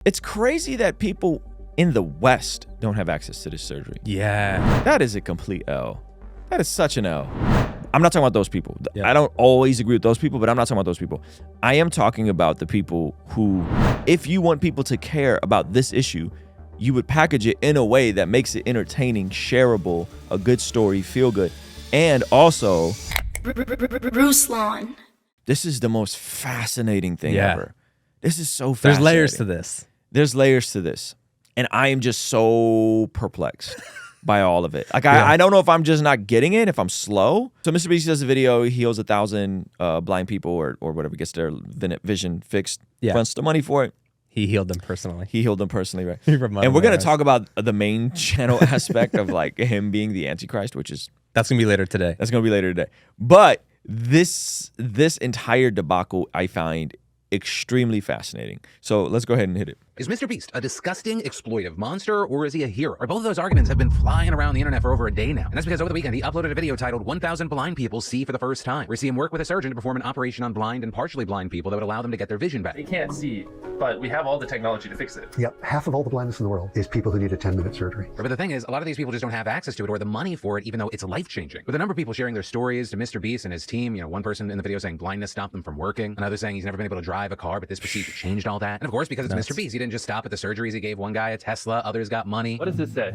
It's crazy that people in the West don't have access to this surgery. Yeah. That is a complete L. That is such an L. I'm not talking about those people. Yeah. I don't always agree with those people, but I'm not talking about those people. I am talking about the people who, if you want people to care about this issue, you would package it in a way that makes it entertaining, shareable, a good story, feel good. And also, Ruslan. This is the most fascinating thing ever. This is so fascinating. There's layers to this. There's layers to this. And I am just so perplexed by all of it. Like, I don't know if I'm just not getting it, if I'm slow. So Mr. Beast does a video, he heals 1,000 blind people or whatever, gets their vision fixed, fronts the money for it. He healed them personally. He healed them personally, right? And we're going to talk about the main channel aspect of like him being the Antichrist, which is... That's going to be later today. That's going to be later today. But this entire debacle I find extremely fascinating. So let's go ahead and hit it. Is Mr. Beast a disgusting, exploitive monster, or is he a hero? Both of those arguments have been flying around the internet for over a day now. And that's because over the weekend, he uploaded a video titled 1,000 Blind People See for the First Time, where we see him work with a surgeon to perform an operation on blind and partially blind people that would allow them to get their vision back. They can't see, but we have all the technology to fix it. Yep, half of all the blindness in the world is people who need a 10-minute surgery. But the thing is, a lot of these people just don't have access to it or the money for it, even though it's life-changing. With a number of people sharing their stories to Mr. Beast and his team, you know, one person in the video saying blindness stopped them from working, another saying he's never been able to drive a car, but this procedure changed all that. And of course, because it's Mr. Beast, he didn't just stop at the surgeries. He gave one guy a Tesla, others got money. What does this say?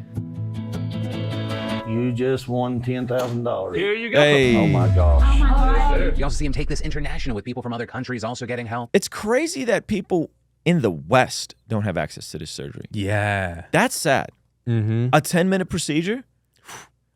You just won $10,000. Here you go. Hey. Oh my gosh. You also see him take this international with people from other countries also getting help. It's crazy that people in the West don't have access to this surgery. Yeah. That's sad. Mm-hmm. A 10-minute procedure?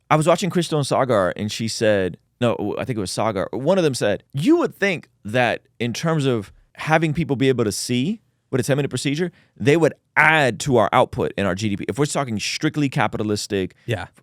I was watching Christian Sagar and she said, no, I think it was Sagar. One of them said, you would think that in terms of having people be able to see with a 10-minute procedure, they would add to our output in our GDP. If we're talking strictly capitalistic,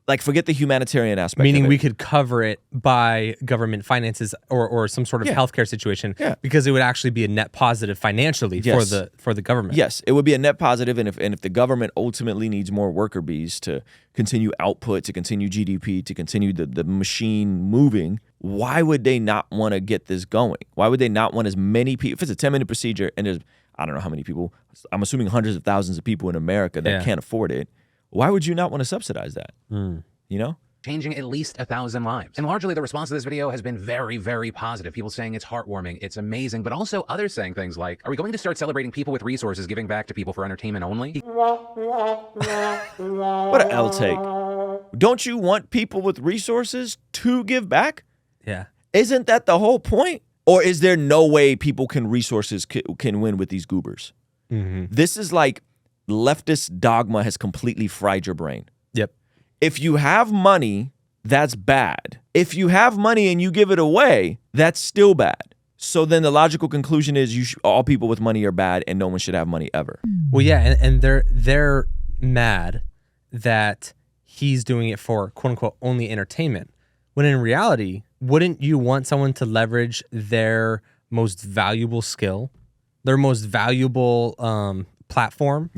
like forget the humanitarian aspect. Meaning we could cover it by government finances or some sort of healthcare situation because it would actually be a net positive financially for the government. Yes, it would be a net positive, and if the government ultimately needs more worker bees to continue output, to continue GDP, to continue the machine moving, why would they not want to get this going? Why would they not want as many people? If it's a 10-minute procedure and there's, I don't know how many people, I'm assuming hundreds of thousands of people in America that can't afford it, why would you not want to subsidize that? You know? Changing at least 1,000 lives. And largely the response to this video has been very, very positive. People saying it's heartwarming, it's amazing, but also others saying things like, are we going to start celebrating people with resources giving back to people for entertainment only? What an L take. Don't you want people with resources to give back? Yeah. Isn't that the whole point? Or is there no way people can win with these goobers? This is like leftist dogma has completely fried your brain. Yep. If you have money, that's bad. If you have money and you give it away, that's still bad. So then the logical conclusion is all people with money are bad and no one should have money ever. Well, yeah, and they're mad that he's doing it for quote unquote only entertainment. When in reality, wouldn't you want someone to leverage their most valuable skill, their most valuable platform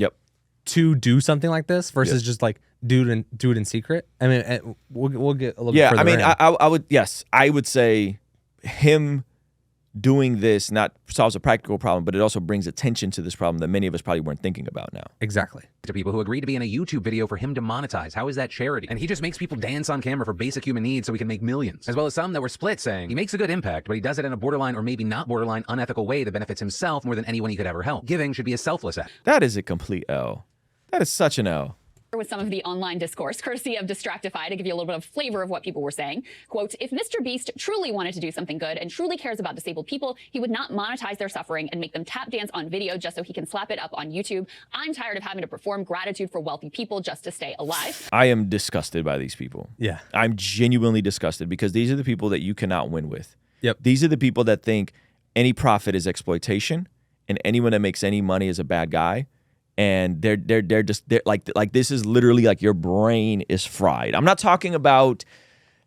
to do something like this versus just like do it in secret? I mean, we'll get a little bit further in. I would say him doing this not solves a practical problem, but it also brings attention to this problem that many of us probably weren't thinking about now. Exactly. To people who agree to be in a YouTube video for him to monetize. How is that charity? And he just makes people dance on camera for basic human needs so he can make millions. As well as some that were split saying he makes a good impact, but he does it in a borderline or maybe not borderline unethical way that benefits himself more than anyone he could ever help. Giving should be a selfless act. That is a complete L. That is such an L. With some of the online discourse, courtesy of Distractify, to give you a little bit of flavor of what people were saying. Quote, if Mr. Beast truly wanted to do something good and truly cares about disabled people, he would not monetize their suffering and make them tap dance on video just so he can slap it up on YouTube. I'm tired of having to perform gratitude for wealthy people just to stay alive. I am disgusted by these people. Yeah. I'm genuinely disgusted because these are the people that you cannot win with. Yep. These are the people that think any profit is exploitation and anyone that makes any money is a bad guy. And they're like this is literally like your brain is fried. I'm not talking about,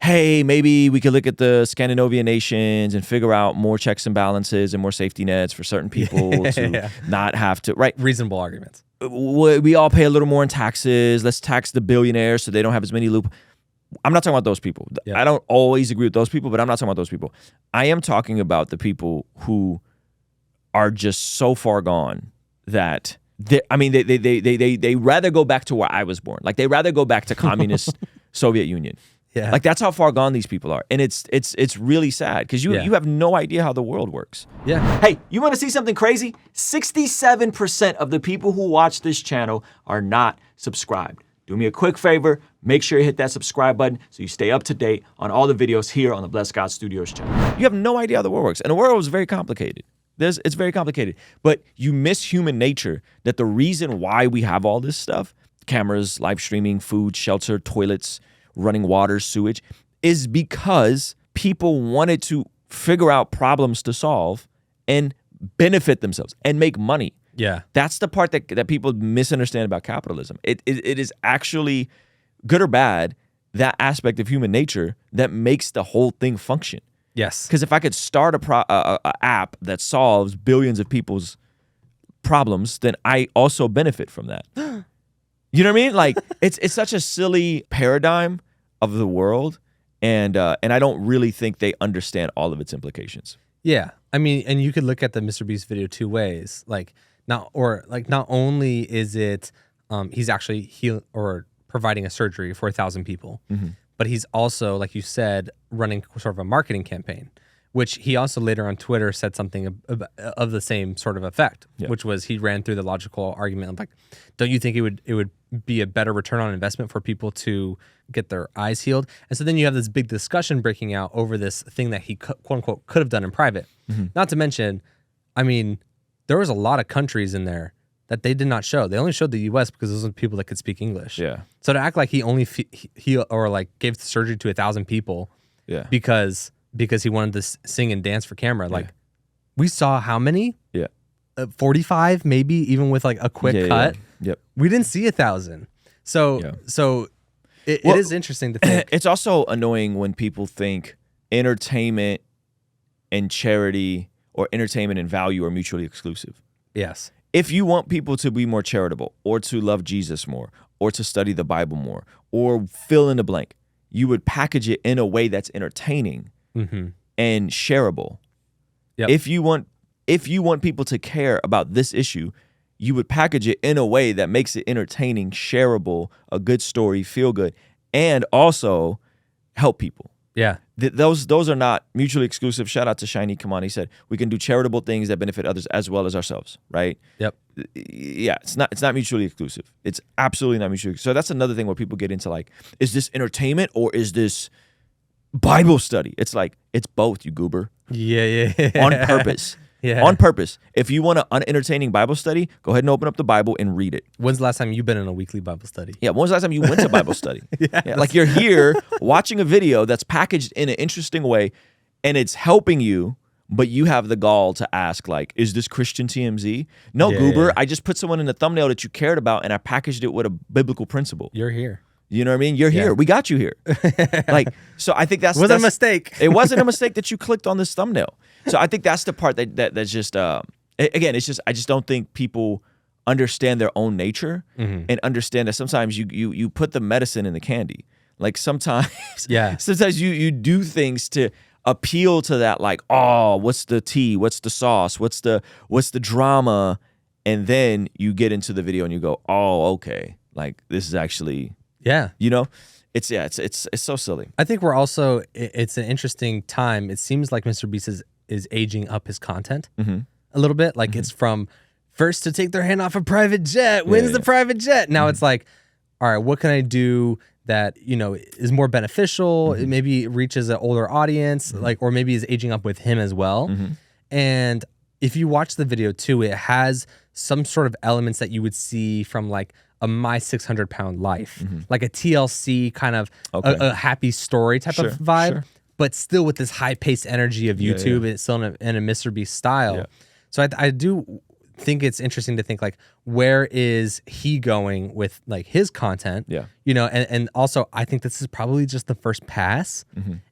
hey, maybe we could look at the Scandinavian nations and figure out more checks and balances and more safety nets for certain people to not have to, right? Reasonable arguments. We all pay a little more in taxes. Let's tax the billionaires so they don't have as many loopholes. I'm not talking about those people. I don't always agree with those people, but I'm not talking about those people. I am talking about the people who are just so far gone that they rather go back to where I was born. Like they rather go back to communist Soviet Union. Yeah. Like that's how far gone these people are. And it's really sad because you have no idea how the world works. Yeah. Hey, you want to see something crazy? 67% of the people who watch this channel are not subscribed. Do me a quick favor, make sure you hit that subscribe button so you stay up to date on all the videos here on the Blessed God Studios channel. You have no idea how the world works. And the world is very complicated. It's very complicated. But you miss human nature, that the reason why we have all this stuff, cameras, live streaming, food, shelter, toilets, running water, sewage, is because people wanted to figure out problems to solve and benefit themselves and make money. Yeah. That's the part that people misunderstand about capitalism. It is actually, good or bad, that aspect of human nature that makes the whole thing function. Yes. Because if I could start a app that solves billions of people's problems, then I also benefit from that. You know what I mean? Like it's such a silly paradigm of the world, and I don't really think they understand all of its implications. Yeah. I mean, and you could look at the Mr. Beast video two ways. Not only is it he's actually providing a surgery for 1,000 people, but he's also, like you said, running sort of a marketing campaign, which he also later on Twitter said something of the same sort of effect, which was he ran through the logical argument of like, don't you think it would be a better return on investment for people to get their eyes healed? And so then you have this big discussion breaking out over this thing that he quote unquote could have done in private. Not to mention, I mean, there was a lot of countries in there that they did not show. They only showed the U.S. because those are people that could speak English. Yeah. So to act like he only gave the surgery to 1,000 people, because he wanted to sing and dance for camera. Like we saw how many? 45, maybe even with like a quick cut. Yep. We didn't see 1,000. So it is interesting to think. It's also annoying when people think entertainment and charity or entertainment and value are mutually exclusive. Yes. If you want people to be more charitable or to love Jesus more or to study the Bible more or fill in the blank, you would package it in a way that's entertaining and shareable. Yep. If you want people to care about this issue, you would package it in a way that makes it entertaining, shareable, a good story, feel good, and also help people. Yeah. Those are not mutually exclusive. Shout out to Shiny Kamani. He said, we can do charitable things that benefit others as well as ourselves, right? Yep. Yeah, it's not mutually exclusive. It's absolutely not mutually exclusive. So that's another thing where people get into like, is this entertainment or is this Bible study? It's like, it's both, you goober. Yeah. On purpose. Yeah. On purpose. If you want an unentertaining Bible study, go ahead and open up the Bible and read it. When's the last time you've been in a weekly Bible study? Yeah, when was the last time you went to Bible study? Like you're here watching a video that's packaged in an interesting way and it's helping you, but you have the gall to ask like, is this Christian TMZ? No, goober. I just put someone in the thumbnail that you cared about and I packaged it with a biblical principle. You're here. You know what I mean? You're here. We got you here. Like, so I think that's a mistake. It wasn't a mistake that you clicked on this thumbnail. So I think that's the part that's just again, it's just I just don't think people understand their own nature and understand that sometimes you put the medicine in the candy. Like sometimes sometimes you do things to appeal to that, like, oh, what's the tea? What's the sauce? What's the drama? And then you get into the video and you go, oh, okay. Like this is actually you know? It's so silly. I think we're also it's an interesting time. It seems like Mr. Beast is aging up his content a little bit. Like it's from first to take their hand off a private jet, wins the private jet. Now it's like, all right, what can I do that, you know, is more beneficial? It maybe reaches an older audience, like, or maybe is aging up with him as well. And if you watch the video too, it has some sort of elements that you would see from like a My 600 Pound Life, like a TLC kind of a happy story type of vibe, but still with this high paced energy of YouTube and it's still in a Mr. Beast style. So I do think it's interesting to think like, where is he going with like his content? You know, and also I think this is probably just the first pass.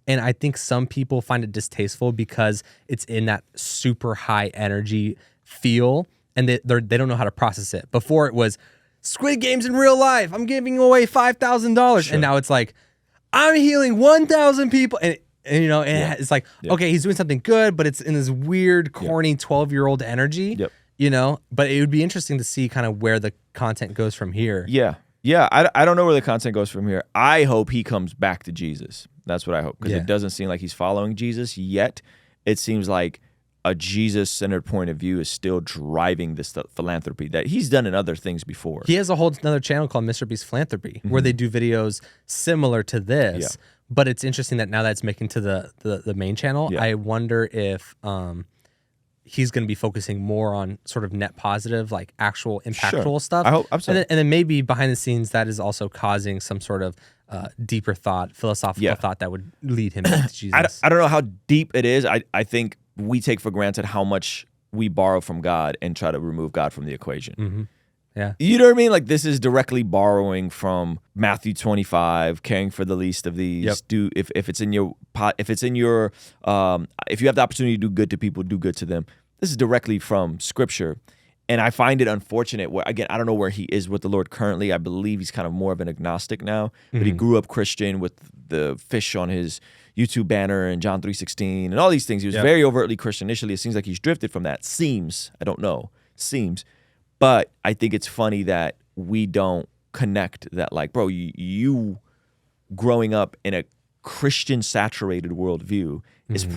And I think some people find it distasteful because it's in that super high energy feel and they don't know how to process it. Before it was Squid Games in real life, I'm giving away $5,000. And now it's like, I'm healing 1,000 people. And you know, and it's like, okay, he's doing something good, but it's in this weird, corny 12-year-old energy. you know, but it would be interesting to see kind of where the content goes from here. Yeah. I don't know where the content goes from here. I hope he comes back to Jesus. That's what I hope, because it doesn't seem like he's following Jesus yet. It seems like a Jesus-centered point of view is still driving this philanthropy that he's done in other things before. He has a whole another channel called Mr. Beast Philanthropy where they do videos similar to this. But it's interesting that now that's making to the main channel. I wonder if he's going to be focusing more on sort of net positive, like actual impactful stuff. I hope so. And then maybe behind the scenes that is also causing some sort of deeper thought, philosophical thought that would lead him to Jesus. I don't know how deep it is. I think we take for granted how much we borrow from God and try to remove God from the equation. Yeah. You know what I mean? Like, this is directly borrowing from Matthew 25, caring for the least of these. Do if it's in your if you have the opportunity to do good to people, do good to them. This is directly from Scripture. And I find it unfortunate where, again, I don't know where he is with the Lord currently. I believe he's kind of more of an agnostic now, but he grew up Christian with the fish on his YouTube banner and John 3:16 and all these things. He was very overtly Christian initially. It seems like he's drifted from that. I don't know. But I think it's funny that we don't connect that, like, bro, you growing up in a Christian saturated worldview is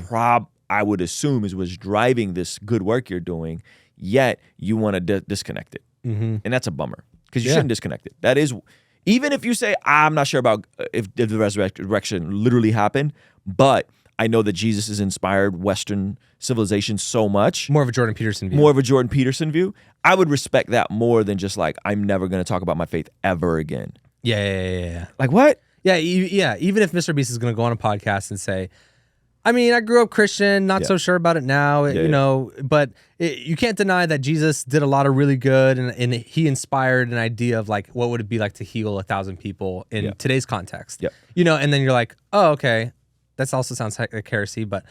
I would assume is what's driving this good work you're doing, yet you want to disconnect it. And that's a bummer, because you shouldn't disconnect it. That is, even if you say, I'm not sure about if the resurrection literally happened, but I know that Jesus has inspired Western civilization so much. More of a Jordan Peterson view. I would respect that more than just like, I'm never going to talk about my faith ever again. Yeah. Like, what? Yeah. Even if Mr. Beast is going to go on a podcast and say, I mean, I grew up Christian, not so sure about it now, you know, but you can't deny that Jesus did a lot of really good, and he inspired an idea of like, what would it be like to heal 1,000 people in today's context? You know, and then you're like, oh, okay, that also sounds like heresy, but,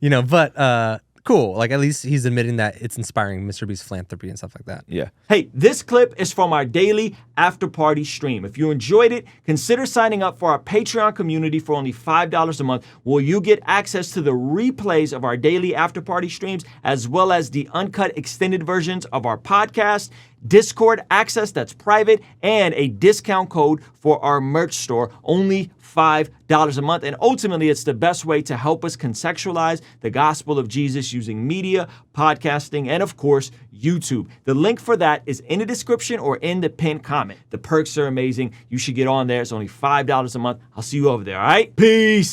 you know, but cool. Like, at least he's admitting that it's inspiring Mr. Beast's philanthropy and stuff like that. Yeah. Hey, this clip is from our daily after party stream. If you enjoyed it, consider signing up for our Patreon community for only $5 a month, where you get access to the replays of our daily after party streams, as well as the uncut extended versions of our podcast, Discord access that's private, and a discount code for our merch store, only $5 a month. And ultimately, it's the best way to help us contextualize the gospel of Jesus using media, podcasting, and of course, YouTube. The link for that is in the description or in the pinned comment. The perks are amazing. You should get on there. It's only $5 a month. I'll see you over there, all right? Peace.